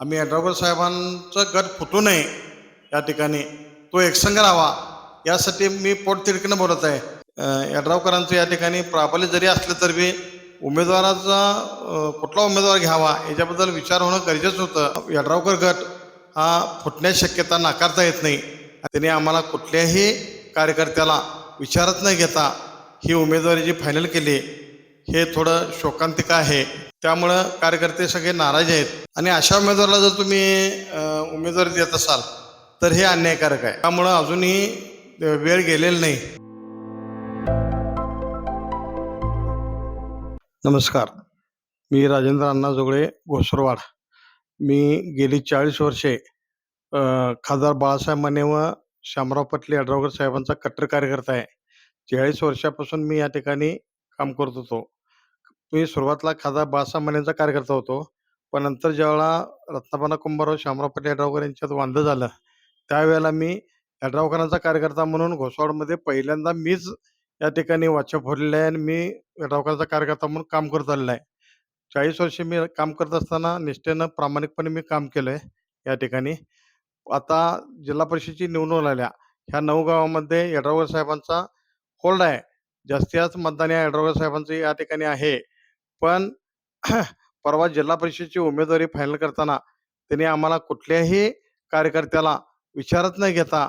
आम्ही यड्रावकर साहेबांचा गट फुटू नये या ठिकाणी, तो एकसंघ राहावा यासाठी मी पोटतिडकीनं बोलत आहे. यड्रावकरांचं या ठिकाणी प्राबल्य जरी असलं तरी उमेदवाराचा कुठला उमेदवार घ्यावा याच्याबद्दल विचार होणं गरजेचं होतं. यड्रावकर गट हा फुटण्याची शक्यता नाकारता येत नाही. त्यांनी आम्हाला कुठल्याही कार्यकर्त्याला विचारत न घेता ही उमेदवारी जी फायनल केली हे थोडं शोकांतिक आहे. त्यामुळं कार्यकर्ते सगळे नाराज आहेत आणि अशा उमेदवाराला जर तुम्ही उमेदवारी देत असाल तर हे अन्यायकारक आहे. त्यामुळं अजूनही वेळ गेलेली नाही. नमस्कार, मी राजेंद्र अण्णा जोगळे, घोसरवाड. मी गेली 40 वर्षे खासदार बाळासाहेब माने व शामराव पटले यड्रावकर साहेबांचा कट्टर कार्यकर्ता आहे. 40 वर्षापासून मी या ठिकाणी काम करत होतो. मी सुरुवातीला खासदार बाळासाहेब मानेंचा कार्यकर्ता होतो, पण नंतर ज्यावेळेला रत्नापना कुंभारराव शामराव पटले यड्रावकर यांच्यात वांधं झालं, त्यावेळेला मी यड्रावकरांचा कार्यकर्ता म्हणून घोसवाडमध्ये पहिल्यांदा मीच या ठिकाणी वाचा फोडलेला आहे आणि मी यड्रावकरांचा कार्यकर्ता म्हणून काम करत आलेला आहे. 40 वर्षे मी काम करत असताना निष्ठेनं प्रामाणिकपणे मी काम केलं आहे या ठिकाणी. आता जिल्हा परिषदेची निवडणूक आल्या, ह्या 9 गावामध्ये यड्रावकर साहेबांचा होल्ड आहे. जास्तीत जास्त मतदान या यड्रावकर साहेबांचं या ठिकाणी आहे. पण परवा जिल्हा परिषदेची उमेदवारी फायनल करताना त्यांनी आम्हाला कुठल्याही कार्यकर्त्याला विचारत न घेता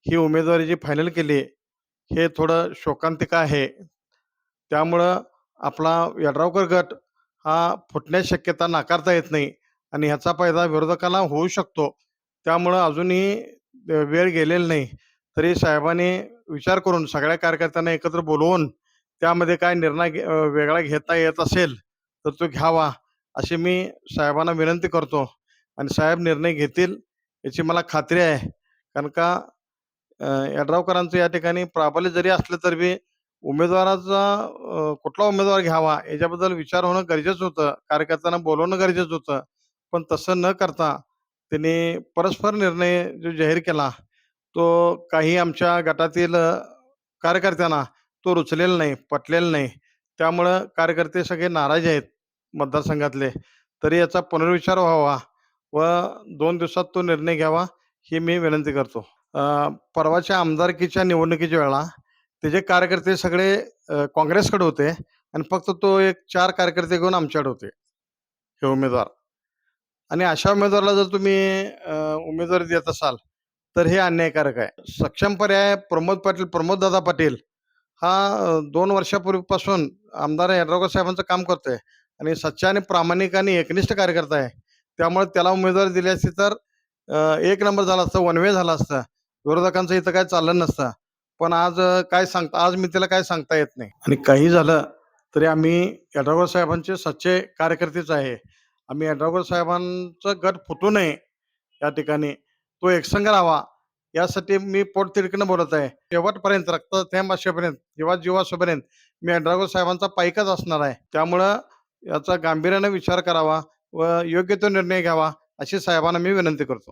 ही उमेदवारी जी फायनल केली हे थोडं शोकांतिक आहे. त्यामुळं आपला यड्रावकर गट हा फुटण्याची शक्यता नाकारता येत नाही आणि ह्याचा फायदा विरोधकांना होऊ शकतो. त्यामुळं अजूनही वेळ गेलेली नाही. तरी साहेबांनी विचार करून सगळ्या कार्यकर्त्यांना एकत्र बोलवून त्यामध्ये काय निर्णय वेगळा घेता येत असेल तर तो घ्यावा, अशी मी साहेबांना विनंती करतो आणि साहेब निर्णय घेतील याची मला खात्री आहे. कारण का यड्रावकरांचं या ठिकाणी प्राबल्य जरी असलं तरी उमेदवाराचा कुठला उमेदवार घ्यावा याच्याबद्दल विचार होणं गरजेचं होतं. कार्यकर्त्यांना बोलवणं गरजेचं होतं. पण तसं न करता त्यांनी परस्पर निर्णय जो जाहीर केला, तो काही आमच्या गटातील कार्यकर्त्यांना तो रुचलेला नाही, पटलेला नाही. त्यामुळं कार्यकर्ते सगळे नाराज आहेत मतदारसंघातले. तरी याचा पुनर्विचार व्हावा व 2 दिवसात तो निर्णय घ्यावा ही मी विनंती करतो. परवाच्या आमदारकीच्या निवडणुकीच्या वेळेला त्याचे कार्यकर्ते सगळे काँग्रेसकडे होते आणि फक्त तो एक 4 कार्यकर्ते घेऊन आमच्याकडे होते, हे उमेदवार. आणि अशा उमेदवाराला जर तुम्ही उमेदवारी देत असाल तर हे अन्यायकारक आहे. सक्षम पर्याय प्रमोददादा पाटील हा 2 वर्षापूर्वीपासून आमदार यड्रावकर साहेबांचं काम करतोय आणि सच्चा आणि प्रामाणिक आणि एकनिष्ठ कार्यकर्ता आहे. त्यामुळे त्याला उमेदवारी दिली असती तर एक नंबर झाला असता, वन वे झाला असता. विरोधकांचं इथं काय चाललं नसतं. पण आज आज मी त्याला काय सांगता येत नाही. आणि काही झालं तरी आम्ही यड्रावकर साहेबांचे सच्चे कार्यकर्तेच आहे. आम्ही यड्रावकर साहेबांचा गट फुटू नये या ठिकाणी, तो एकसंघ राहावा यासाठी मी पोटतिडकीनं बोलत आहे. शेवटपर्यंत रक्ताचा थेंब असेपर्यंत, जीवाजीवासोपर्यंत मी यड्रावकर साहेबांचा पाईकच असणार आहे. त्यामुळं याचा गांभीर्यानं विचार करावा व योग्य तो निर्णय घ्यावा अशी साहेबांना मी विनंती करतो.